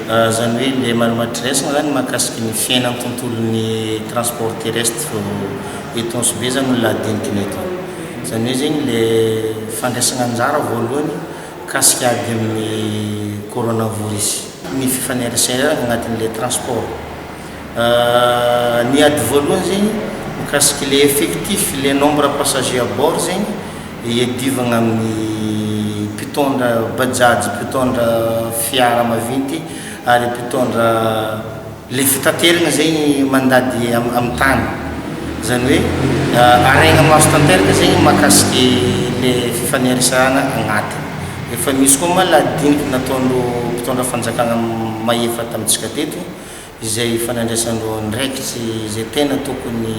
zany hoe le marimatresagna zany mahakasiky ny fiainan'ny tontolon'ny transport terrestre eto Ansibe zany no ladiniky eto. Zany hoe zegny le fandraisagna anjara voalohany kasika aby amin'ny coronavirus, ny fifanerasera agnatin'le transport. Ny ady voalohany zegny mikasiky le effectif, le nombre passager à bord zegny iadivagna amin'ny mpitondra bajaj, mpitondra fiara maventy ary mpitondra le fitateragna zegny mandady amin'ny tany. Zany hoe araigna maso tanteraka zegny mahakasiky le fifanerasana agnatiny. Efa misy koa moa ladiniky nataon'ro mpitondra fanjakagna mahefa tamintsika teto izay fanandraisandreo ndraikitry izay tena tokony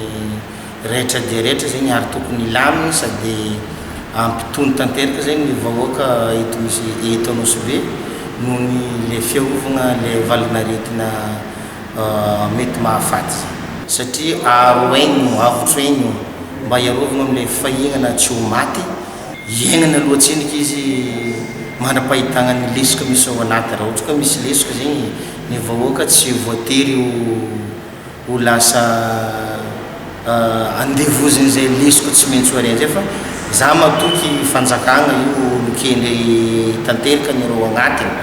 rehetra dia rehetra zegny ary tokony laminy sady ampitony tanteraka zegny ny vahoaka eto misy eto Anosibe noho ny le fiarovagna le valinaretina mety mahafaty satria aroaigno avotraigno mba iarovagna amin'le fahignana tsy ho maty iainana aloha tsendriky izy mandrapahitagna ny lesoka misy ao anaty. Raha ohatra ka misy lesoka zegny ny vahoaka tsy voatery ho lasa andevozin'izay lesoka tsy maintsy ho aren'izay fa za matoky fanjakagna io lokendry tanteraka ny reo agnatiny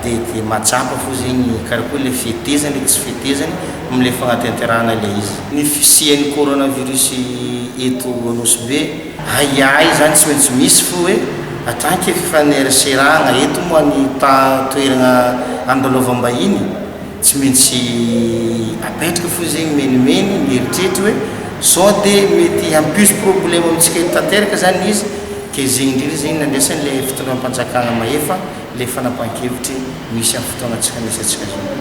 dia matsapa fo zegny karakory le fihetezany ndraiky tsy fihetezany amin'le fagnatanterahana le izy. Ny fisian'ny coronavirus eto Anosibe aiay zany tsy maintsy misy fo hoe atranky fifaneraseragna eto moa ny toeragna andalaovam-bahiny tsy maintsy apetraka fo zegny menimeny mieritreritry hoe sao dia mety hampisy problème amintsika tanteraka zany izy ke zegny indrindra zegny nandraisan'le fitondram-panjakagna mahefa le fanapahan-kevitry misy amin'ny fotoagnatsika misy atsika zao.